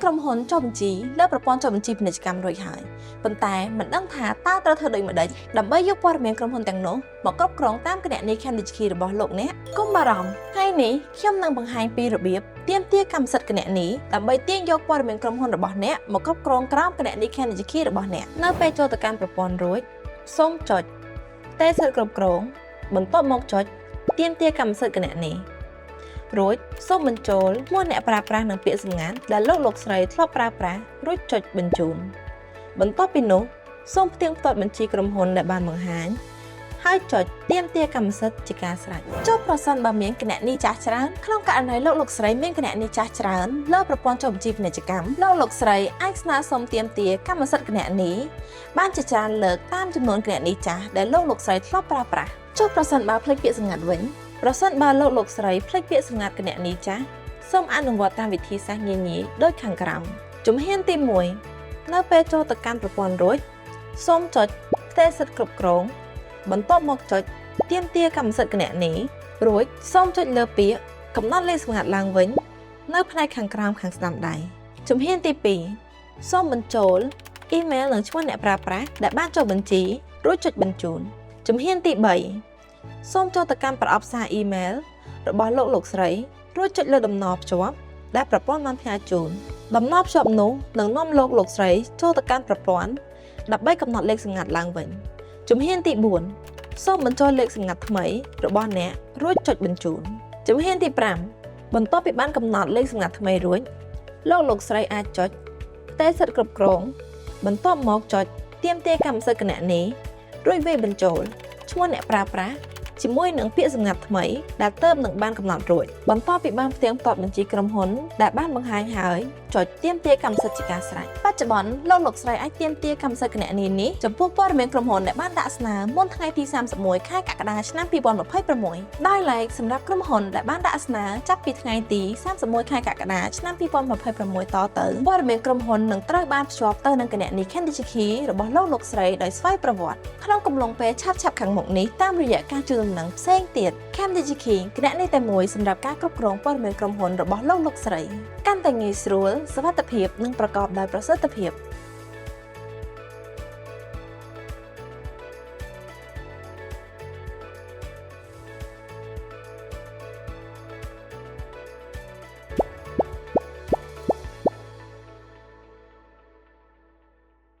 ក្រុមហ៊ុនចុះបញ្ជីលើប្រព័ន្ធចុះបញ្ជីពាណិជ្ជកម្មរួចហើយប៉ុន្តែមិនដឹងថាតើត្រូវធ្វើដូចម្តេចដើម្បីយកព័ត៌មានក្រុមហ៊ុនទាំងនោះមកគ្រប់គ្រងតាមគណនី Cambridge របស់លោកអ្នកកុំបារម្ភថ្ងៃនេះខ្ញុំនឹងបង្ហាញពីរបៀបទាមទារកម្មសិទ្ធិគណនីដើម្បីទាញយកព័ត៌មានក្រុមហ៊ុនរបស់អ្នកមកគ្រប់គ្រងក្រោមគណនី Cambridge របស់អ្នកនៅពេលចូលទៅកាន់ប្រព័ន្ធរួចសូមចុចទេសិទ្ធិគ្រប់គ្រងបន្ទាប់មកចុចទាមទារកម្មសិទ្ធិគណនីរួចសូមបញ្ចូលឈ្មោះអ្នកប្រើប្រាស់និងពាក្យសម្ងាត់ដែលលោកស្រីធ្លាប់ប្រើប្រាស់រួចចុចបញ្ជូនបន្ទាប់ពីនោះសូមផ្ទៀងផ្ទាត់បញ្ជីក្រុមហ៊ុនដែលបានបង្ហាញហើយចុចទាមទារកម្មសិទ្ធិជាការស្រេចចុះប្រសិនបើមានគណនីចាស់ច្រើនក្នុងករណីលោកស្រីមានគណនីចាស់ច្រើនលើប្រព័ន្ធចុះបញ្ជីពាណិជ្ជកម្មលោកស្រីអាចស្នើសុំទាមទារកម្មសិទ្ធិគណនីបានជាច្រើនលើកតាមចំនួនគណនីចាស់ដែលលោកស្រីធ្លាប់ប្រើប្រាស់ចុះប្រសិនបើភ្លេចពាក្យសម្ងាត់វិញប្រសិនបើលោកស្រីភ្លេចពាក្យសម្ងាត់គណនីចាស់សូមអនុវត្តតាមវិធីសាស្ត្រងាយៗដូចខាងក្រោមជំហានទី1នៅពេលចូលទៅកាន់ប្រព័ន្ធរួចសូមចុចផ្ទេរសិទ្ធិគ្រប់គ្រងបន្ទាប់មកចុចទាមទារកម្មសិទ្ធិគណនីរួចសូមចុចលើពាក្យកំណត់លេខសម្ងាត់ឡើងវិញនៅផ្នែកខាងក្រោមខាងស្ដាំដៃជំហានទី2សូមបញ្ចូលអ៊ីមែលនិងឈ្មោះអ្នកប្រើប្រាស់ដែលបានចុះបញ្ជីរួចចុចបញ្ជូនជំហានទី3សូមចូលទៅកាន់ប្រអប់សារអ៊ីមែលរបស់លោកស្រីរួចចុចលើតំណភ្ជាប់ដែលប្រព័ន្ធបានផ្ញើជូនតំណភ្ជាប់នោះនឹងនាំលោកស្រីចូលទៅកាន់ប្រព័ន្ធដើម្បីកំណត់លេខសម្ងាត់ឡើងវិញជំហានទី4សូមបញ្ចូលលេខសម្ងាត់ថ្មីរបស់អ្នករួចចុចបញ្ជូនជំហានទី5បន្ទាប់ពីបានកំណត់លេខសម្ងាត់ថ្មីរួចលោកស្រីអាចចុចផ្ទេរសិទ្ធិគ្រប់គ្រងបន្ទាប់មកចុចទាមទារកម្មសិទ្ធិគណនីរួចវាយបញ្ចូលឈ្មោះអ្នកប្រើប្រាស់ជាមួយនឹងពាក្យសម្ងាត់ថ្មីដែលទើបនឹងបានកំណត់រួចបន្ទាប់ពីបានផ្ទៀងផ្ទាត់បញ្ជីក្រុមហ៊ុនដែលបានបង្ហាញហើយចុចទាមទារកម្មសិទ្ធិជាការស្រេចបច្ចុប្បន្នលោកស្រីអាចទាមទារកម្មសិទ្ធិគណនីនេះចំពោះព័ត៌មានក្រុមហ៊ុនដែលបានដាក់ស្នើមុនថ្ងៃទី31ខែកក្កដាឆ្នាំ2026ដោយឡែកសម្រាប់ក្រុមហ៊ុនដែលបានដាក់ស្នើចាប់ពីថ្ងៃទី31ខែកក្កដាឆ្នាំ2026តទៅព័ត៌មានក្រុមហ៊ុននឹងត្រូវបានភ្ជាប់ទៅនឹងគណនី Cambridge Key របស់លោកស្រីដោយស្វ័យប្រវត្តិក្នុងកំឡុងពេលឆាប់ខាងមុខនេះតាមរយៈការជួយដំណឹងផ្សេងទៀត Cambridge Key គណនីតែមួយសម្រាប់ការគ្រប់គ្រងព័ត៌មានក្រុមហ៊ុនរបស់លោកស្រីកាន់តែងាយស្រួលសុវត្ថិភាពនិងប្រកបដោយប្រសិទ្ធភាព